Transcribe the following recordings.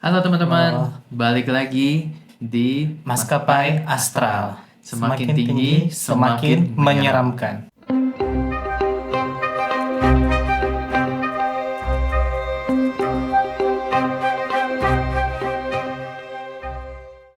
Halo teman-teman, Halo, balik lagi di maskapai astral. Semakin tinggi, semakin menyeramkan.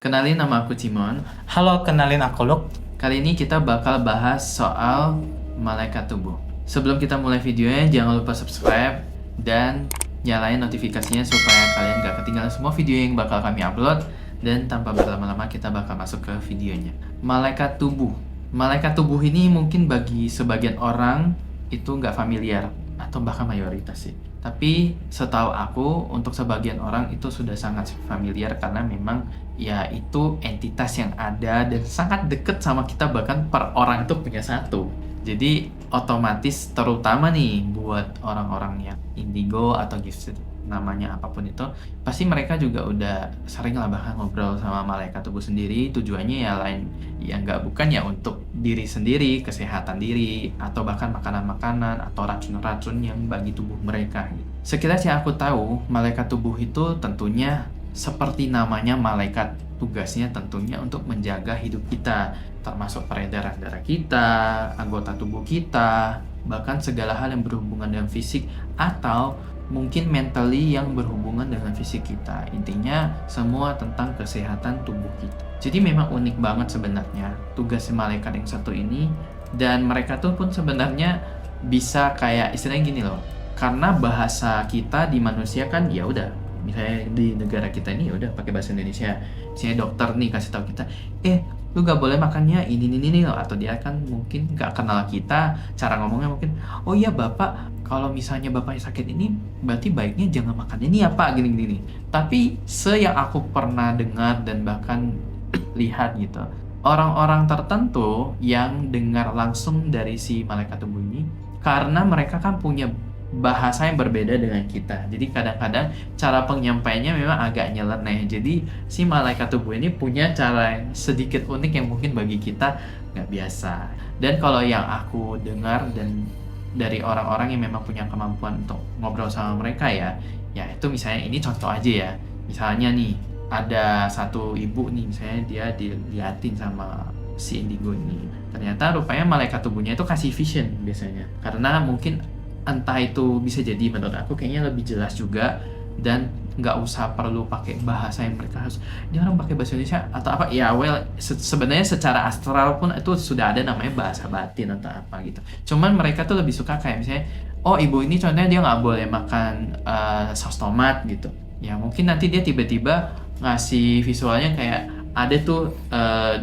Kenalin, nama aku Cimon. Halo, kenalin aku Luk. Kali ini kita bakal bahas soal malaikat tubuh. Sebelum kita mulai videonya, jangan lupa subscribe dan nyalain notifikasinya supaya kalian gak ketinggalan semua video yang bakal kami upload. Dan tanpa berlama-lama kita bakal masuk ke videonya. Malaikat tubuh. Malaikat tubuh ini mungkin bagi sebagian orang itu nggak familiar atau bahkan mayoritas sih. Tapi setahu aku untuk sebagian orang itu sudah sangat familiar karena memang ya itu entitas yang ada dan sangat deket sama kita, bahkan per orang itu punya satu. Jadi otomatis terutama nih buat orang-orang yang indigo atau gifted, namanya apapun itu, pasti mereka juga udah sering lah bahkan ngobrol sama malaikat tubuh sendiri. Tujuannya ya lain ya nggak bukan ya untuk diri sendiri, kesehatan diri, atau bahkan makanan-makanan atau racun-racun yang bagi tubuh mereka. Sekilas yang aku tahu, malaikat tubuh itu tentunya seperti namanya malaikat, tugasnya tentunya untuk menjaga hidup kita, termasuk peredaran darah kita, anggota tubuh kita, bahkan segala hal yang berhubungan dengan fisik atau mungkin mentally yang berhubungan dengan fisik kita. Intinya semua tentang kesehatan tubuh kita. Jadi memang unik banget sebenarnya tugas malaikat yang satu ini, dan mereka tuh pun sebenarnya bisa kayak istilahnya gini loh. Karena bahasa kita di manusia kan ya udah, misalnya di negara kita ini ya udah pakai bahasa Indonesia. Misalnya dokter nih kasih tahu kita, lu gak boleh makannya ini loh, atau dia kan mungkin gak kenal kita, cara ngomongnya mungkin, oh iya bapak, kalau misalnya bapaknya sakit ini berarti baiknya jangan makan ini ya pak, gini. Tapi yang aku pernah dengar dan bahkan lihat gitu, orang-orang tertentu yang dengar langsung dari si malaikat tubuh ini, karena mereka kan punya bahasa yang berbeda dengan kita. Jadi kadang-kadang cara penyampaiannya memang agak nyeleneh. Jadi si malaikat tubuh ini punya cara yang sedikit unik yang mungkin bagi kita nggak biasa. Dan kalau yang aku dengar dan dari orang-orang yang memang punya kemampuan untuk ngobrol sama mereka ya itu misalnya ini contoh aja ya. Misalnya nih ada satu ibu nih, misalnya dia diliatin sama si indigo ini. Ternyata rupanya malaikat tubuhnya itu kasih vision biasanya. Karena mungkin entah itu bisa jadi, menurut aku kayaknya lebih jelas juga, dan nggak usah perlu pakai bahasa yang mereka harus ini orang pakai bahasa Indonesia atau apa ya. Sebenarnya secara astral pun itu sudah ada namanya bahasa batin atau apa gitu. Cuman mereka tuh lebih suka kayak misalnya, oh ibu ini contohnya dia nggak boleh makan saus tomat gitu ya, mungkin nanti dia tiba-tiba ngasih visualnya kayak ada tuh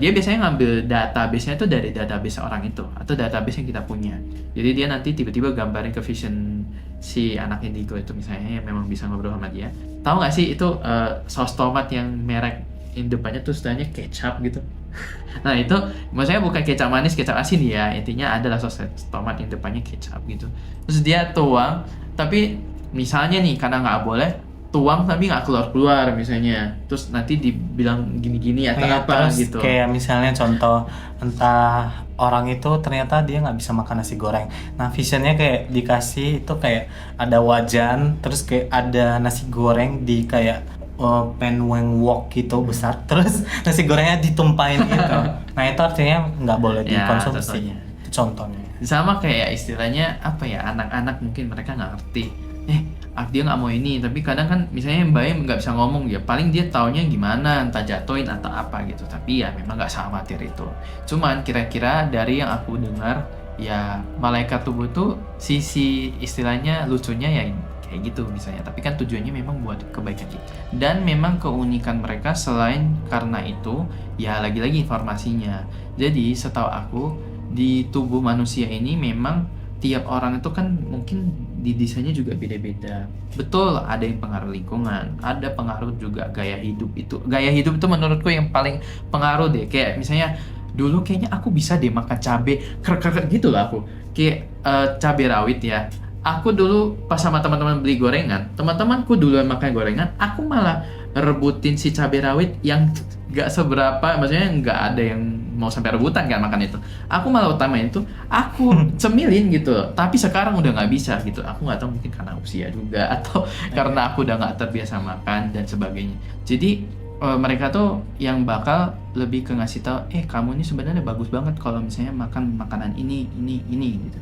dia biasanya ngambil database-nya tuh dari database orang itu atau database yang kita punya. Jadi dia nanti tiba-tiba gambarin ke vision si anak indigo itu misalnya yang memang bisa ngobrol sama dia. Tahu nggak sih itu saus tomat yang merek yang depannya tuh istilahnya kecap gitu. Nah itu maksudnya bukan kecap manis, kecap asin ya. Intinya adalah saus tomat yang depannya kecap gitu. Terus dia tuang, tapi misalnya nih karena nggak boleh tuang tapi nggak keluar misalnya, terus nanti dibilang gini-gini atau Ya, apa terus gitu. kayak misalnya contoh, entah orang itu ternyata dia nggak bisa makan nasi goreng. Nah, visionnya kayak dikasih itu kayak ada wajan, terus kayak ada nasi goreng di kayak pan wok gitu besar, terus nasi gorengnya ditumpahin gitu. Nah, itu artinya nggak boleh Ya, dikonsumsi. contohnya. Itu contohnya. Sama kayak istilahnya apa ya, anak-anak mungkin mereka nggak ngerti, dia nggak mau ini, tapi kadang kan misalnya mbaknya nggak bisa ngomong ya, paling dia taunya gimana, entah jatuhin atau apa gitu. Tapi ya memang nggak sama materi itu. Cuman kira-kira dari yang aku dengar ya malaikat tubuh tuh sisi istilahnya lucunya ya kayak gitu misalnya, tapi kan tujuannya memang buat kebaikan kita. Dan memang keunikan mereka selain karena itu ya lagi-lagi informasinya. Jadi setahu aku di tubuh manusia ini memang tiap orang itu kan mungkin didesainnya juga beda-beda. Betul, ada yang pengaruh lingkungan, ada pengaruh juga gaya hidup itu. Gaya hidup itu menurutku yang paling pengaruh deh. Kayak misalnya dulu kayaknya aku bisa deh makan cabe krek gitu lah aku. Kayak cabe rawit ya. Aku dulu pas sama teman-teman beli gorengan, teman-temanku duluan makan gorengan, aku malah rebutin si cabe rawit yang gak seberapa, maksudnya nggak ada yang mau sampai rebutan kan makan itu. Aku malah utamain itu aku cemilin gitu. Tapi sekarang udah nggak bisa gitu. Aku nggak tahu mungkin karena usia juga atau karena aku udah nggak terbiasa makan dan sebagainya. Jadi mereka tuh yang bakal lebih ke ngasih tahu, kamu ini sebenarnya bagus banget kalau misalnya makan makanan ini gitu.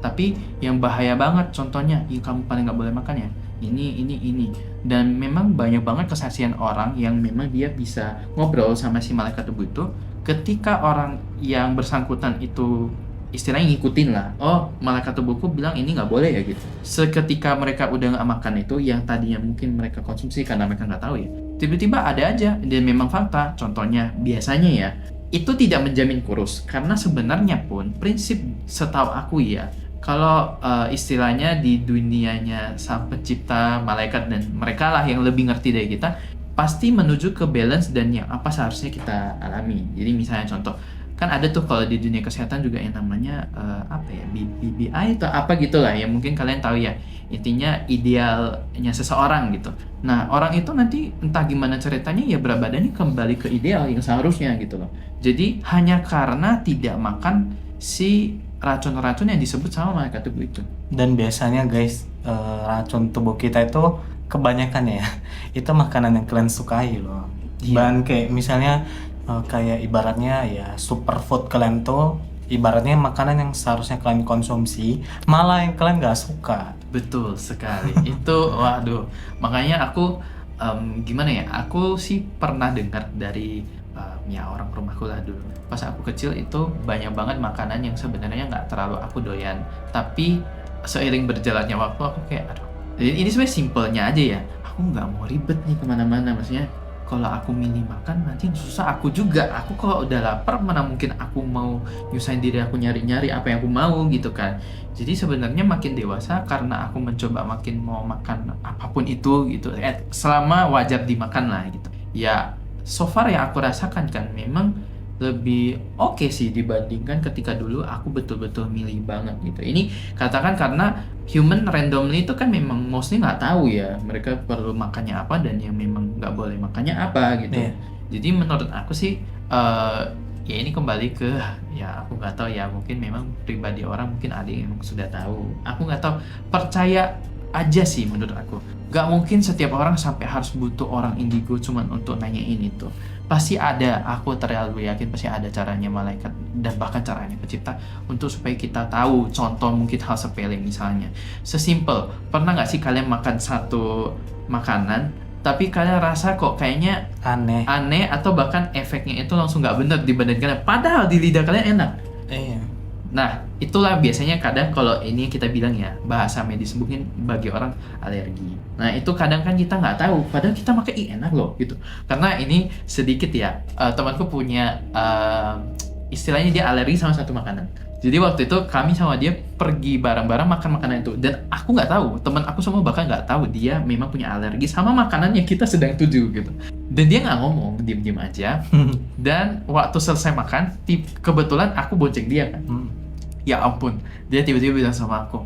Tapi yang bahaya banget contohnya, yang kamu paling nggak boleh makan ya ini. Dan memang banyak banget kesaksian orang yang memang dia bisa ngobrol sama si malaikat tubuh itu ketika orang yang bersangkutan itu istilahnya ngikutin lah, malaikat tubuhku bilang ini nggak boleh ya gitu. Seketika mereka udah nggak makan itu yang tadinya mungkin mereka konsumsi karena mereka nggak tahu ya, tiba-tiba ada aja dan memang fakta. Contohnya biasanya ya itu tidak menjamin kurus karena sebenarnya pun prinsip setahu aku ya, kalau istilahnya di dunianya sang pencipta malaikat dan mereka lah yang lebih ngerti dari kita, pasti menuju ke balance dan yang apa seharusnya kita alami. Jadi misalnya contoh, kan ada tuh kalau di dunia kesehatan juga yang namanya BBI atau apa gitulah yang mungkin kalian tahu ya, intinya idealnya seseorang gitu. Nah orang itu nanti entah gimana ceritanya ya berat badannya kembali ke ideal yang seharusnya gitu loh. Jadi hanya karena tidak makan si racun-racun yang disebut sama malaikat tubuh itu. Dan biasanya guys, racun tubuh kita itu kebanyakan ya itu makanan yang kalian sukai loh. Bahan kayak misalnya kayak ibaratnya ya superfood kalian tuh ibaratnya makanan yang seharusnya kalian konsumsi malah yang kalian gak suka. Betul sekali. Itu waduh, makanya aku gimana ya, aku sih pernah dengar dari ya orang rumahku lah dulu. Pas aku kecil itu banyak banget makanan yang sebenarnya nggak terlalu aku doyan. Tapi seiring berjalannya waktu aku kayak aduh. Ini sebenarnya simpelnya aja ya. Aku nggak mau ribet nih kemana-mana. Maksudnya kalau aku milih makan nanti yang susah aku juga. Aku kalau udah lapar mana mungkin aku mau nyusahin diri aku nyari-nyari apa yang aku mau gitu kan. Jadi sebenarnya makin dewasa karena aku mencoba makin mau makan apapun itu gitu. Selama wajar dimakan lah gitu. Ya so far yang aku rasakan kan memang lebih oke sih dibandingkan ketika dulu aku betul-betul milih banget gitu. Ini katakan karena human randomly itu kan memang mostly nggak tahu ya mereka perlu makannya apa dan yang memang nggak boleh makannya apa gitu. Jadi menurut aku sih ya ini kembali ke ya aku nggak tahu ya, mungkin memang pribadi orang mungkin ada yang memang sudah tahu. Aku nggak tahu, percaya aja sih menurut aku. Gak mungkin setiap orang sampai harus butuh orang indigo cuman untuk nanyain itu. Pasti ada, aku terlalu yakin pasti ada caranya malaikat dan bahkan caranya pencipta untuk supaya kita tahu. Contoh mungkin hal sepele misalnya. Sesimpel, pernah gak sih kalian makan satu makanan tapi kalian rasa kok kayaknya aneh atau bahkan efeknya itu langsung gak bener dibandingkan padahal di lidah kalian enak. Nah, itulah biasanya kadang kalau ini kita bilang ya, bahasa medis mungkin bagi orang alergi. Nah, itu kadang kan kita nggak tahu, padahal kita makan enak loh gitu. Karena ini sedikit ya, temanku punya istilahnya dia alergi sama satu makanan. Jadi waktu itu kami sama dia pergi bareng-bareng makan makanan itu. Dan aku nggak tahu, teman aku semua bahkan nggak tahu dia memang punya alergi sama makanan yang kita sedang tuju gitu. Dan dia nggak ngomong, diem-diem aja. Dan waktu selesai makan, kebetulan aku bonceng dia kan. Ya ampun, dia tiba-tiba bilang sama aku,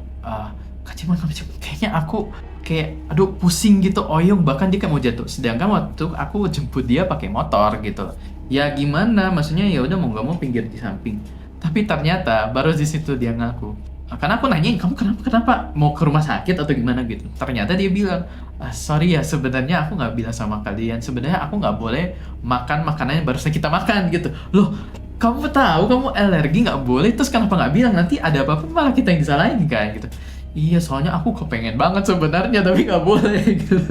Kak Ciman, kayaknya aku kayak aduh pusing gitu, oyong, bahkan dia kayak mau jatuh. Sedangkan waktu aku jemput dia pakai motor gitu. Ya gimana, maksudnya ya udah mau nggak mau pinggir di samping. Tapi ternyata baru di situ dia ngaku. Karena aku nanyain, kamu kenapa mau ke rumah sakit atau gimana gitu. Ternyata dia bilang, sorry ya sebenarnya aku nggak bilang sama kalian. Sebenarnya aku nggak boleh makan makanan yang barusan kita makan gitu. Loh, kamu tahu kamu alergi nggak boleh, terus kenapa nggak bilang, nanti ada apa-apa malah kita yang disalahin kan gitu. Iya soalnya aku kepengen banget sebenarnya tapi nggak boleh gitu.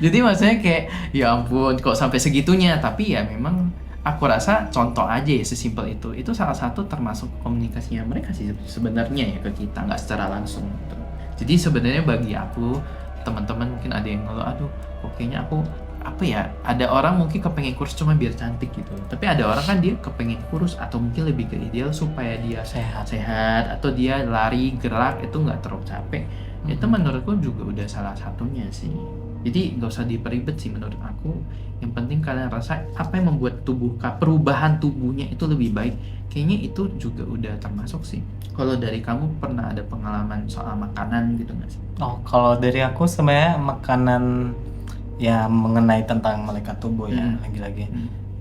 Jadi maksudnya kayak ya ampun kok sampai segitunya. Tapi ya memang aku rasa contoh aja ya sesimpel itu salah satu termasuk komunikasinya mereka sih sebenarnya ya ke kita, nggak secara langsung gitu. Jadi sebenarnya bagi aku teman-teman mungkin ada yang ngeluh, aduh kok kayaknya aku apa ya, ada orang mungkin kepengen kurus cuma biar cantik gitu, tapi ada orang kan dia kepengen kurus atau mungkin lebih ke ideal supaya dia sehat atau dia lari gerak itu nggak terlalu capek. Itu menurutku juga udah salah satunya sih. Jadi nggak usah diperibet sih menurut aku. Yang penting kalian rasa apa yang membuat perubahan tubuhnya itu lebih baik, kayaknya itu juga udah termasuk sih. Kalau dari kamu pernah ada pengalaman soal makanan gitu nggak sih? Kalau dari aku sebenarnya makanan ya mengenai tentang malaikat tubuh ya lagi-lagi.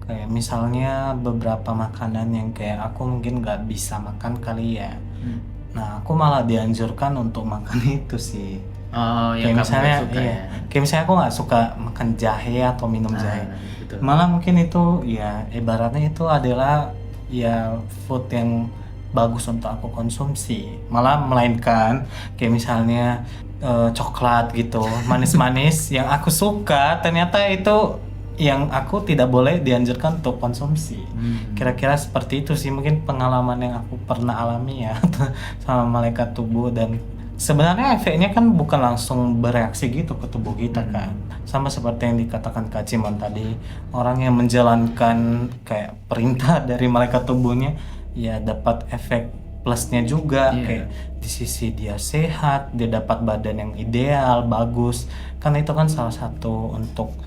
Kayak misalnya beberapa makanan yang kayak aku mungkin nggak bisa makan kali ya. Hmm. Nah, aku malah dianjurkan untuk makan itu sih. Oh, yang Kayak kamu misalnya, gak suka iya. ya. Kayak misalnya aku nggak suka makan jahe atau minum jahe. Betul. Malah mungkin itu ya ibaratnya itu adalah ya food yang bagus untuk aku konsumsi. Malah melainkan kayak misalnya coklat gitu, manis-manis yang aku suka ternyata itu yang aku tidak boleh dianjurkan untuk konsumsi. Kira-kira seperti itu sih mungkin pengalaman yang aku pernah alami ya sama malaikat tubuh. Dan sebenarnya efeknya kan bukan langsung bereaksi gitu ke tubuh kita kan. Sama seperti yang dikatakan Kak Cimon tadi, orang yang menjalankan kayak perintah dari malaikat tubuhnya ya dapat efek plusnya juga. Kayak di sisi dia sehat, dia dapat badan yang ideal, bagus. Kan itu kan salah satu untuk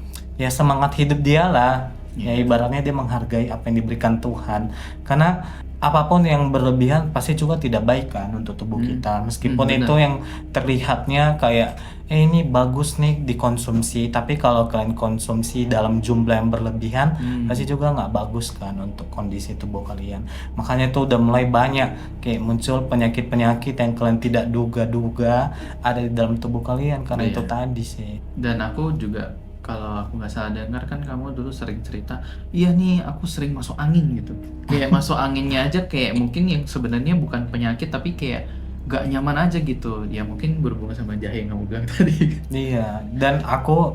ya semangat hidup dia lah. Ya ibaratnya dia menghargai apa yang diberikan Tuhan. Karena apapun yang berlebihan pasti juga tidak baik kan untuk tubuh kita. Meskipun itu yang terlihatnya kayak ini bagus nih dikonsumsi, tapi kalau kalian konsumsi dalam jumlah yang berlebihan pasti juga nggak bagus kan untuk kondisi tubuh kalian. Makanya itu udah mulai banyak kayak muncul penyakit-penyakit yang kalian tidak duga-duga ada di dalam tubuh kalian karena itu tadi sih. Dan aku juga, kalau aku nggak salah dengar kan kamu dulu sering cerita, iya nih aku sering masuk angin gitu. Kayak masuk anginnya aja kayak mungkin yang sebenarnya bukan penyakit tapi kayak gak nyaman aja gitu. Ya mungkin berhubungan sama jahe yang kamu bilang tadi. Iya, dan aku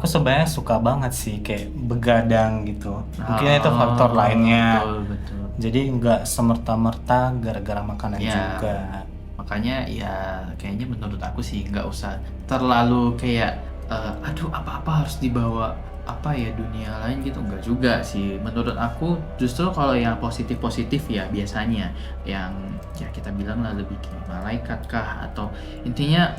sebenarnya suka banget sih kayak begadang gitu. Mungkin itu faktor lainnya. Betul. Jadi nggak semerta-merta gara-gara makanan juga. Makanya ya kayaknya menurut aku sih nggak usah terlalu kayak aduh apa-apa harus dibawa apa ya dunia lain gitu, enggak juga sih. Menurut aku justru kalau yang positif-positif ya biasanya yang ya kita bilang lah lebih kayak malaikat kah atau intinya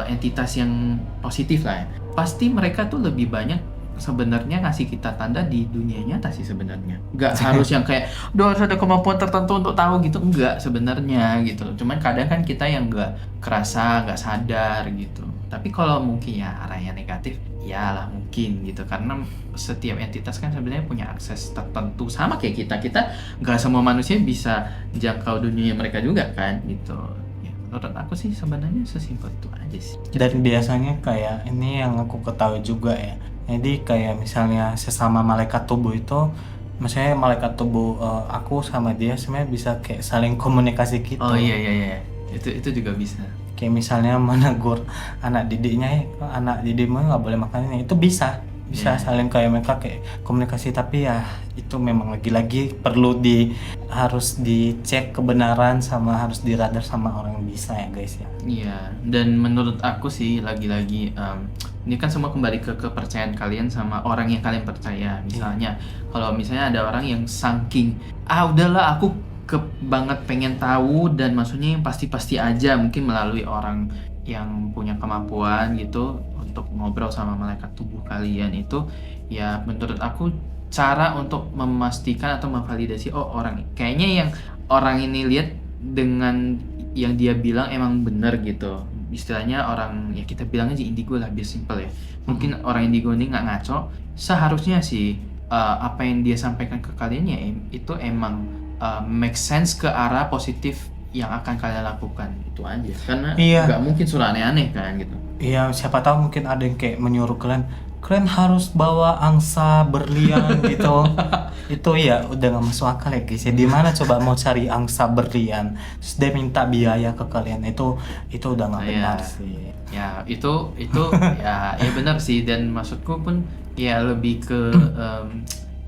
entitas yang positif lah ya. Pasti mereka tuh lebih banyak sebenarnya ngasih kita tanda di dunia nyata sih sebenarnya. Nggak harus yang kayak harus ada kemampuan tertentu untuk tahu gitu, enggak sebenarnya gitu. Cuman kadang kan kita yang nggak kerasa, nggak sadar gitu. Tapi kalau mungkin ya arahnya negatif, ya lah mungkin gitu. Karena setiap entitas kan sebenarnya punya akses tertentu sama kayak kita nggak semua manusia bisa jangkau dunia mereka juga kan gitu. Ya, menurut aku sih sebenarnya sesimpel itu aja sih. Dan biasanya kayak ini yang aku ketahui juga ya. Jadi kayak misalnya sesama malaikat tubuh itu, maksudnya malaikat tubuh aku sama dia sebenarnya bisa kayak saling komunikasi gitu. Oh iya. Itu juga bisa. Kayak misalnya menegur anak didiknya, anak didikmu nggak boleh makan ini, itu bisa saling kayak mereka kayak komunikasi. Tapi ya itu memang lagi-lagi perlu harus dicek kebenaran sama harus diradar sama orang yang bisa ya guys ya. Iya, dan menurut aku sih lagi-lagi ini kan semua kembali ke kepercayaan kalian sama orang yang kalian percaya. Misalnya kalau misalnya ada orang yang saking udahlah aku banget pengen tahu, dan maksudnya yang pasti-pasti aja mungkin melalui orang yang punya kemampuan gitu untuk ngobrol sama malaikat tubuh kalian itu, ya menurut aku cara untuk memastikan atau memvalidasi orang kayaknya yang orang ini lihat dengan yang dia bilang emang bener gitu. Istilahnya orang ya kita bilang aja indigo lah biar simple ya. Mungkin orang indigo ini nggak ngaco, seharusnya sih apa yang dia sampaikan ke kalian ya itu emang make sense ke arah positif yang akan kalian lakukan, itu aja. Karena nggak mungkin suruh aneh-aneh kan gitu. Iya, siapa tahu mungkin ada yang kayak menyuruh kalian harus bawa angsa berlian gitu. Itu ya udah nggak masuk akal ya guys ya. Di mana coba mau cari angsa berlian terus dia minta biaya ke kalian, itu udah nggak benar sih. Ya itu ya benar sih. Dan maksudku pun ya lebih ke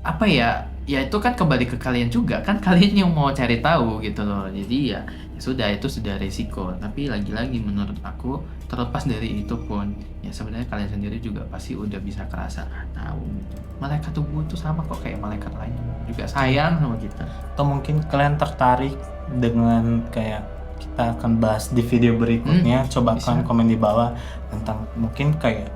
apa ya itu kan kembali ke kalian juga kan, kalian yang mau cari tahu gitu loh. Jadi ya sudah, itu sudah resiko. Tapi lagi-lagi menurut aku terlepas dari itu pun ya sebenarnya kalian sendiri juga pasti udah bisa kerasa tahu gitu. Malaikat tubuh itu sama kok kayak malaikat lain, juga sayang sama kita. Atau mungkin kalian tertarik dengan kayak kita akan bahas di video berikutnya, coba kalian komen di bawah tentang mungkin kayak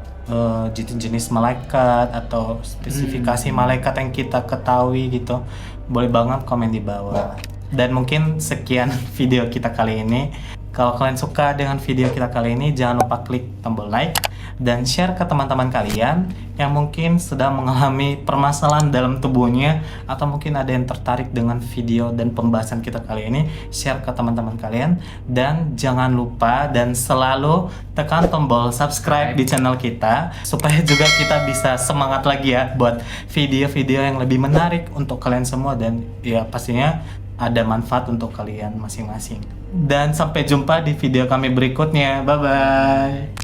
jenis malaikat atau spesifikasi malaikat yang kita ketahui gitu. Boleh banget komen di bawah. Dan mungkin sekian video kita kali ini. Kalau kalian suka dengan video kita kali ini, jangan lupa klik tombol like dan share ke teman-teman kalian yang mungkin sedang mengalami permasalahan dalam tubuhnya, atau mungkin ada yang tertarik dengan video dan pembahasan kita kali ini. Share ke teman-teman kalian, dan jangan lupa dan selalu tekan tombol subscribe di channel kita supaya juga kita bisa semangat lagi ya buat video-video yang lebih menarik untuk kalian semua, dan ya pastinya ada manfaat untuk kalian masing-masing. Dan sampai jumpa di video kami berikutnya. Bye bye.